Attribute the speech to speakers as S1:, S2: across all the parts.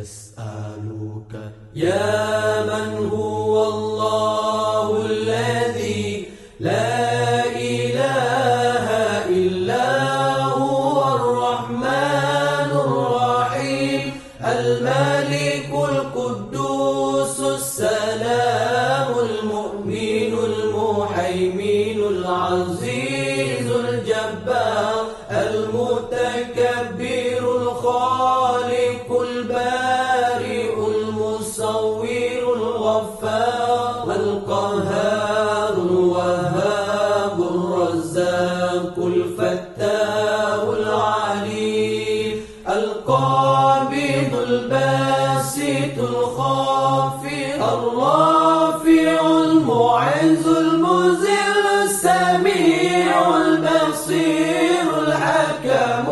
S1: أسألك يا من هو الله الذي لا إله إلا هو الرحمن الرحيم الملك القدوس السلام المؤمن المهيمن العزيز الجبار المتكبر الخالق البارئ المصور الغفار القهار الوهاب الرزاق الفتاح العليم القابض الباسط الخافض الرافع المعز المذل السميع البصير الحكم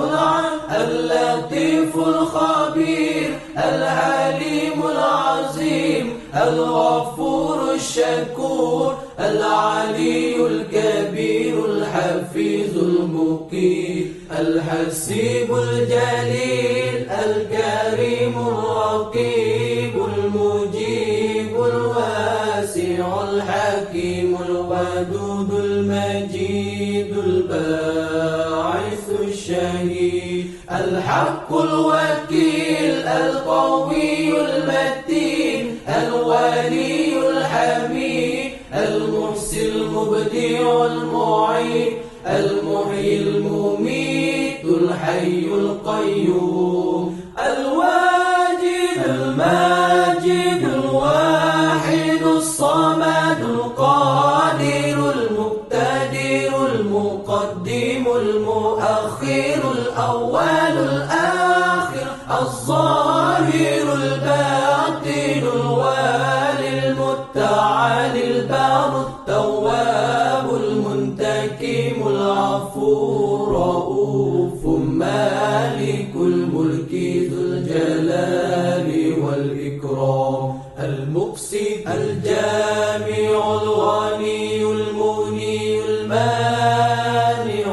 S1: اللطيف الخبير العليم العظيم الغفور الشكور العلي الكبير الحفيظ المقيم الحسيب الجليل الكريم الرقيب المجيب الواسع الحكيم الودود المجيد الباعث الشهيد الحق الوكيل القوي المتين الولي الحميد المحسن المبدع المعيد المحيي المميت الحي القيوم الواجد الماجد الواحد الصمد القادر المقتدر المقدم المؤخر الأول الآخر الظاهر الباطن الوالي المتعالي البار التواب المنتقم العفو الرؤوف مالك الملك ذو الجلال والإكرام المقسط الجامع الغني المغني المانع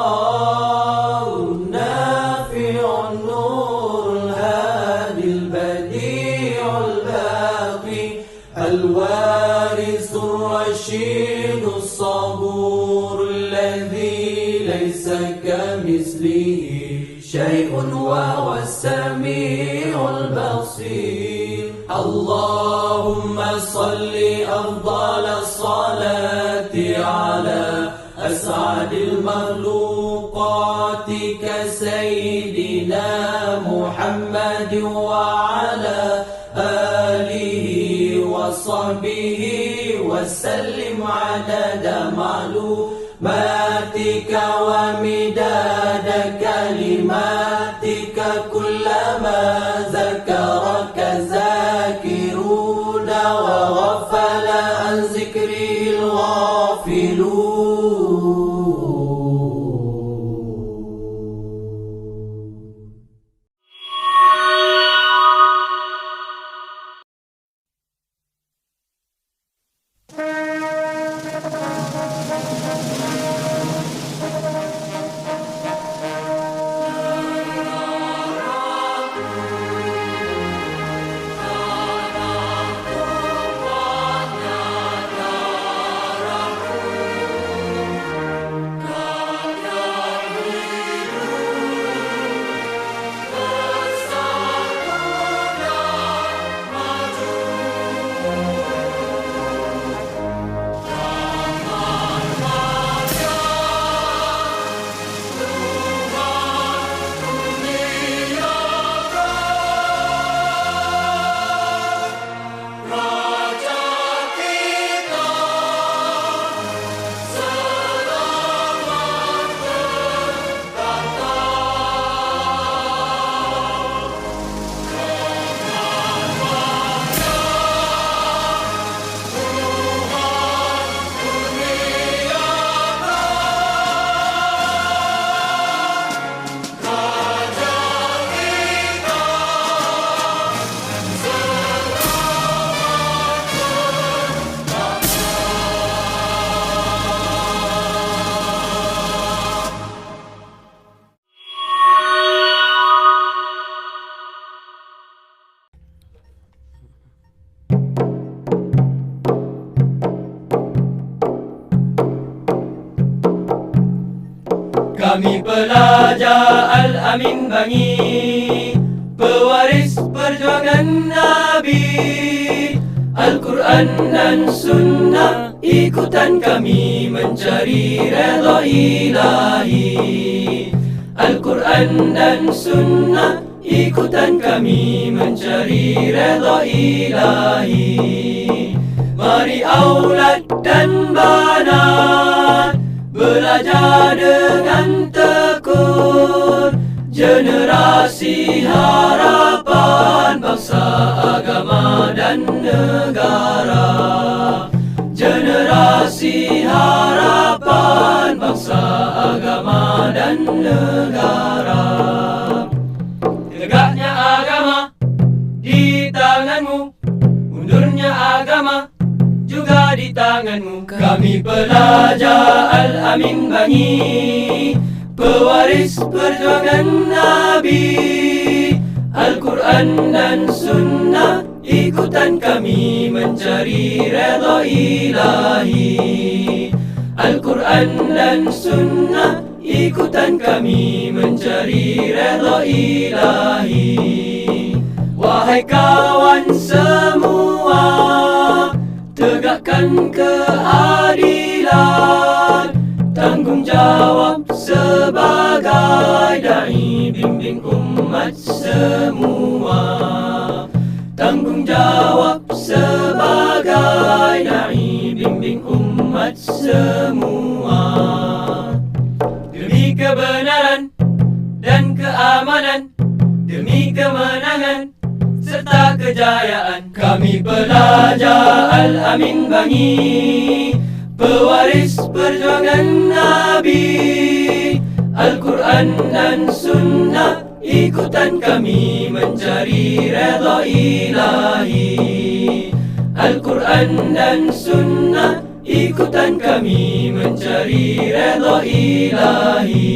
S1: الضار النافع النور الهادي البديع الباقي الوارث الرشيد الصبور الذي ليس كمثله شيء وهو السميع البصير اللهم صل أفضل الصلاة على أسعد المخلوقات كسيدنا محمد وعلى آله وصحبه وسلم عدد معلوماتك ومداد كلماتك كلما ذكرك ذاكرون وغفل عن ذكره الغافلون. Kami pelajar Al-Amin Bangi, pewaris perjuangan Nabi. Al-Quran dan Sunnah ikutan kami mencari redha ilahi. Al-Quran dan Sunnah ikutan kami mencari redha ilahi. Mari aulad dan banat belajar dengan tekun, generasi harapan bangsa, agama dan negara. Generasi harapan bangsa, agama dan negara. Tegaknya agama di tanganmu, mundurnya agama juga di tanganmu. Kami pelajar Al-Amin Bangi, pewaris perjuangan Nabi. Al-Quran dan Sunnah ikutan kami mencari redha ilahi. Al-Quran dan Sunnah ikutan kami mencari redha ilahi. Wahai kawan semua, tegakkan keadilan, tanggungjawab sebagai dai bimbing umat semua. Tanggungjawab sebagai dai bimbing umat semua. Demi kebenaran dan keamanan, demi kemenangan serta kejayaan, kami pelajar Al-Amin Bangi, pewaris perjuangan Nabi. Al-Quran dan Sunnah ikutan kami mencari redha ilahi. Al-Quran dan Sunnah ikutan kami mencari redha ilahi.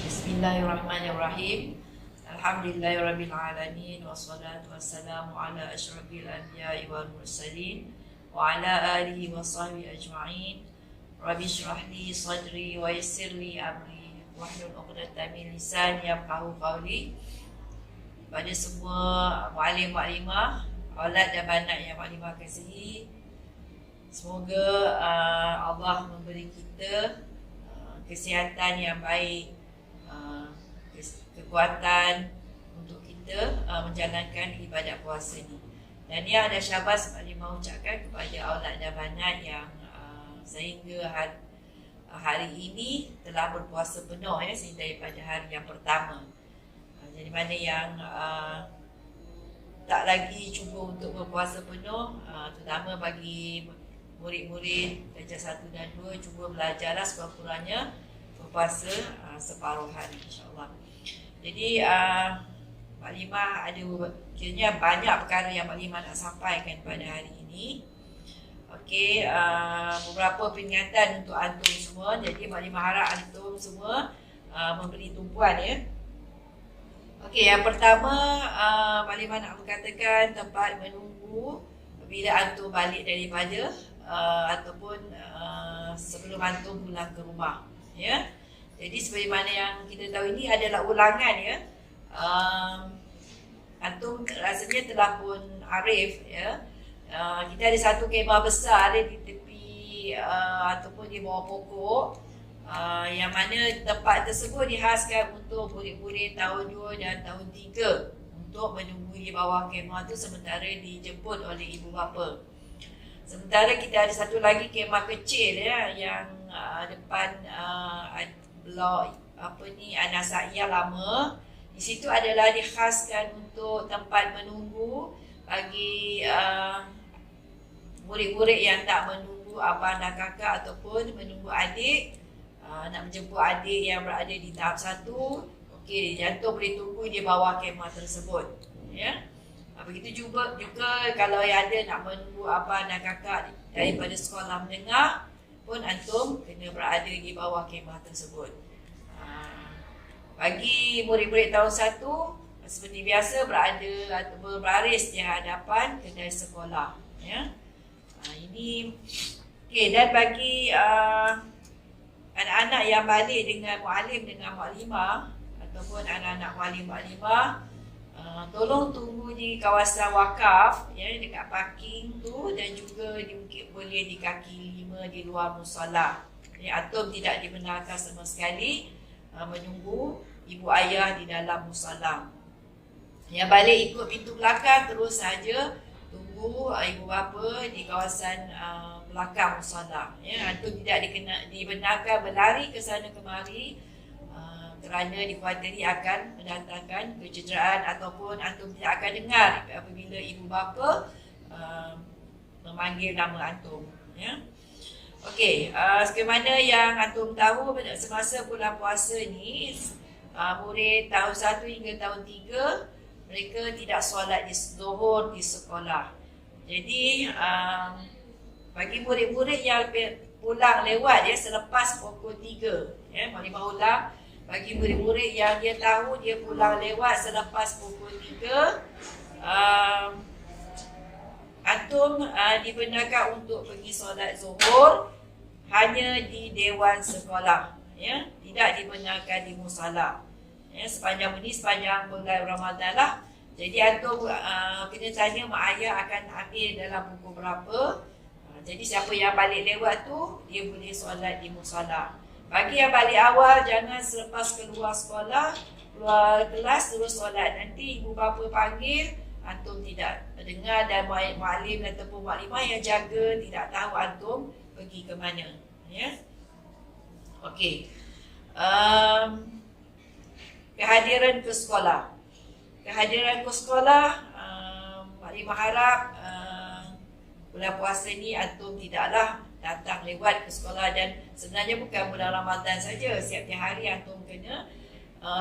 S2: Bismillahirrahmanirrahim. Alhamdulillahirrabbilalamin. Wassalatu wassalamu ala asyrafil anbiya'i wal mursalin wa ala alihi wa sahbihi ajma'in. Rabbi syrah li sadri wa yassir li amri wahlul 'uqdatam min lisani yafqahu qawli. Pada semua muallim-muallimah, aulad dan banat yang muklimah kasihi, semoga Allah memberi kita kesihatan yang baik, kekuatan untuk kita menjalankan ibadat puasa ni. Dan ni ada syabas muklimah ucapkan kepada aulad dan banat yang sehingga hari ini telah berpuasa penuh sehingga daripada hari yang pertama. Jadi mana yang tak lagi cuba untuk berpuasa penuh, terutama bagi murid-murid darjah 1 dan 2, cuba belajarlah sekurang-kurangnya berpuasa separuh hari, insyaAllah. Jadi maklimah ada kiranya banyak perkara yang maklimah nak sampaikan pada hari ini. Okey, beberapa peringatan untuk antum semua. Jadi maklimah harap antum semua memberi tumpuan ya. Okey, yang pertama maklimah nak mengatakan tempat menunggu bila antum balik daripada ataupun sebelum antum pulang ke rumah ya. Jadi sebagaimana yang kita tahu ini adalah ulangan ya. Antum rasanya telah pun arif ya. Kita ada satu kemah besar di tepi ataupun di bawah pokok, yang mana tempat tersebut dihaskan untuk murid-murid tahun 2 dan tahun 3 untuk menunggu di bawah kemah tu sementara dijemput oleh ibu bapa. Sementara kita ada satu lagi kemah kecil ya, yang depan blok Anasaiya lama. Di situ adalah dikhaskan untuk tempat menunggu bagi murid-murid yang tak menunggu abang dan kakak ataupun menunggu adik, nak menjemput adik yang berada di tahap 1. Okey, jantung boleh tunggu di bawah kemah tersebut. Ya. Begitu juga kalau yang ada nak menunggu abang dan kakak daripada sekolah menengah pun antum kena berada di bawah kemah tersebut. Bagi murid-murid tahun 1, seperti biasa berada atau berbaris di hadapan kedai sekolah. Ya. Ini okey, dan bagi anak-anak yang balik dengan muallim dengan muklimah ataupun anak-anak muallim muklimah, tolong tunggu di kawasan wakaf ya, dekat parking tu, dan juga mungkin boleh di kaki 5 di luar musalla. Ya, antum tidak dibenarkan sama sekali menunggu ibu ayah di dalam musalla. Yang balik ikut pintu belakang terus saja tunggu ibu bapa di kawasan belakang musalla. Ya, antum tidak dibenarkan berlari ke sana kemari kerana dikhawatiri akan mendatangkan kecederaan ataupun antum tidak akan dengar apabila ibu bapa memanggil nama antum. Ya. Okey, sebagaimana yang antum tahu, semasa bulan puasa ni murid tahun 1 hingga tahun 3 mereka tidak solat zuhur di sekolah. Jadi bagi murid-murid yang pulang lewat ya selepas pukul 3, ya, maklimah ulang, bagi murid-murid yang dia tahu dia pulang lewat selepas pukul 3, antum dibenarkan untuk pergi solat zuhur hanya di dewan sekolah, ya, tidak dibenarkan di musalla. Ya, sepanjang bulan Ramadan lah. Jadi antum kena tanya mak ayah akan ambil dalam pukul berapa. Jadi siapa yang balik lewat tu dia boleh solat di musalla. Bagi yang balik awal, jangan selepas keluar sekolah, keluar kelas terus solat. Nanti ibu bapa panggil, antum tidak dengar, dan muallim ataupun muklimah yang jaga tidak tahu antum pergi ke mana. Ya. Okey. Kehadiran ke sekolah. Kehadiran ke sekolah, muklimah harap bulan puasa ni antum tidaklah datang lewat ke sekolah, dan sebenarnya bukan bulan Ramadan saja, setiap hari antum kena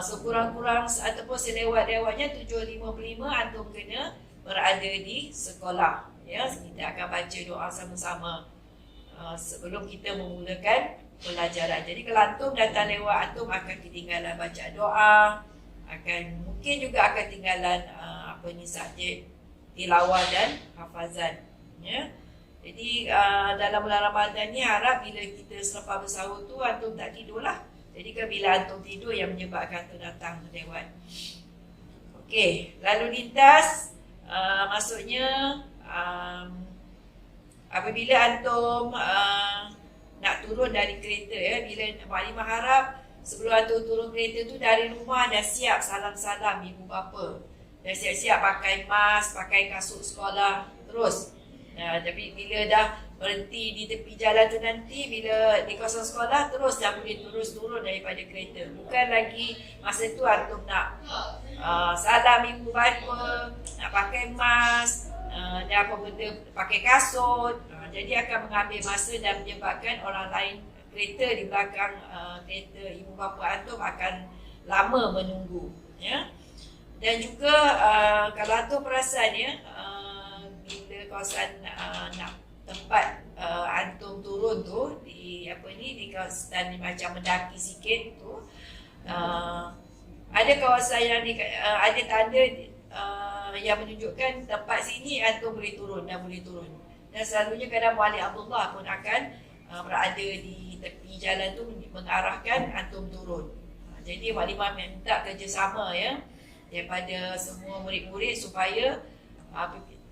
S2: sekurang-kurang ataupun selewat-lewatnya 7.55 antum kena berada di sekolah. Ya, kita akan baca doa sama-sama sebelum kita memulakan pelajaran. Jadi kalau antum datang lewat, antum akan ketinggalan baca doa, mungkin juga akan ketinggalan subjek tilawah dan hafazan. Ya. Jadi dalam bulan Ramadan ni harap bila kita selepas bersahur tu antum tak tidur lah. Jadi kan bila antum tidur yang menyebabkan antum datang lewat. Okey, lalu lintas maksudnya apabila antum nak turun dari kereta, ya, bila muklimah harap sebelum antum turun kereta tu dari rumah dah siap salam-salam ibu bapa. Dah siap-siap pakai mask, pakai kasut sekolah terus. Tapi bila dah berhenti di tepi jalan tu nanti, bila di kawasan sekolah terus dah boleh terus turun daripada kereta. Bukan lagi masa tu antum nak salam ibu bapa, nak pakai mask, dan apa benda pakai kasut. Jadi akan mengambil masa dan menyebabkan orang lain kereta di belakang kereta ibu bapa antum akan lama menunggu. Ya. Dan juga kalau antum perasan ya, bila kawasan nak tempat antum turun tu di di kawasan macam mendaki sikit tu, ada kawasan yang ada tanda yang menunjukkan tempat sini antum boleh turun dan boleh turun. Dan selalunya kadang Muallim Abdullah pun akan berada di tepi jalan tu mengarahkan antum turun. Jadi muklimah minta kerjasama ya daripada semua murid-murid supaya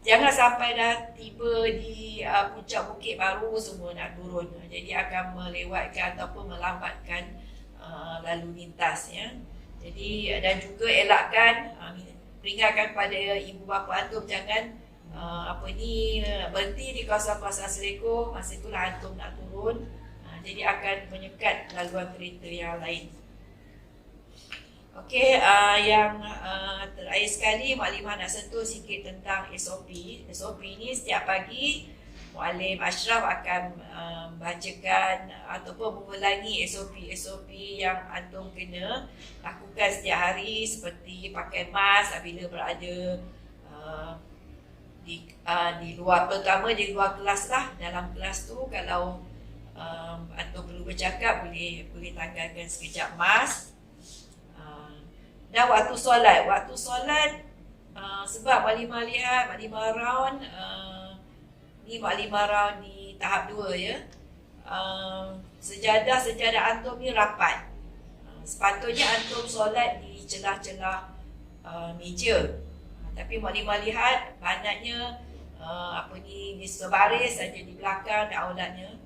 S2: jangan sampai dah tiba di puncak bukit baru semua nak turun. Jadi akan melewatkan ataupun melambatkan lalu lintas ya. Jadi dan juga elakkan peringatkan pada ibu bapa antum jangan berhenti di kawasan-kawasan Seleko, masa itulah antum nak turun, jadi akan menyekat laluan kereta yang lain. Okey, yang terakhir sekali Maklimah nak sentuh sikit tentang SOP. SOP ni setiap pagi Muallim Ashraf akan bacakan ataupun mengulangi SOP yang antum kena lakukan setiap hari, seperti pakai mask apabila berada di luar, pertama di luar kelas lah. Dalam kelas tu kalau antum perlu bercakap, boleh tanggalkan sekejap mask. Dan waktu solat sebab Maklimah lihat Maklimah round ni Maklimah round di tahap 2 ya. Sejadah antum ni rapat. Sepatutnya antum solat di celah-celah meja. Tapi Maklimah lihat banyaknya di sebaris saja di belakang dan aulatnya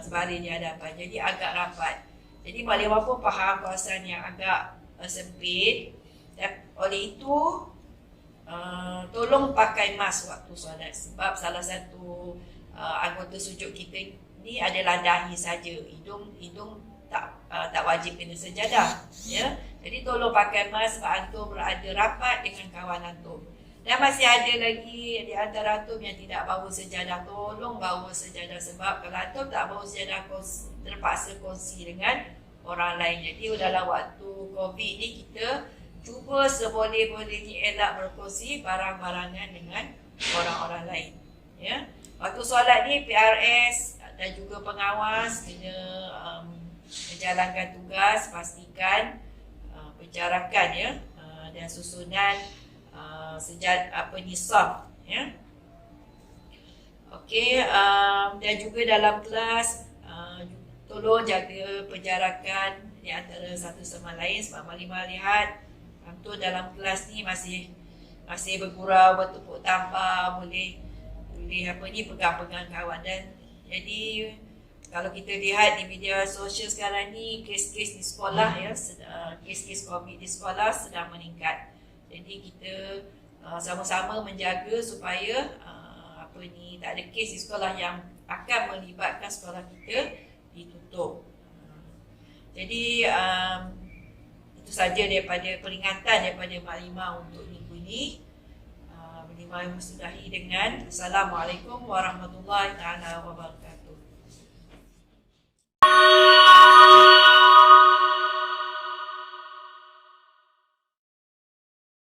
S2: sebaris di hadapan. Jadi agak rapat. Jadi Maklimah pun faham kawasan yang agak sempit, dan oleh itu tolong pakai mask waktu solat, sebab salah satu anggota sujud kita ni adalah dahi saja, hidung tak wajib kena sejadah ya. Jadi tolong pakai mask sebab antum berada rapat dengan kawan antum. Dan masih ada lagi di antara antum yang tidak bawa sejadah, tolong bawa sejadah, sebab kalau antum tak bawa sejadah terpaksa kongsi dengan orang lain. Jadi dalam waktu COVID ni kita cuba seboleh-bolehnya elak berkongsi barang-barangan dengan orang-orang lain ya. Waktu solat ni PRS dan juga pengawas kena menjalankan tugas, pastikan penjarakan ya, dan susunan saf ya. Okey, dan juga dalam kelas tolong jaga penjarakan di antara satu sama lain, sebab Maklimah lihat antum dalam kelas ni masih bergurau, bertepuk tampar, boleh pegang-pegang kawan. Dan jadi kalau kita lihat di media sosial sekarang ni, kes-kes di sekolah ya, kes-kes COVID di sekolah sedang meningkat. Jadi kita sama-sama menjaga supaya tak ada kes di sekolah yang akan melibatkan sekolah kita ditutup. Jadi itu saja daripada peringatan daripada Maklimah untuk minggu ini. Maklimah mensudahi dengan Assalamualaikum warahmatullahi wabarakatuh.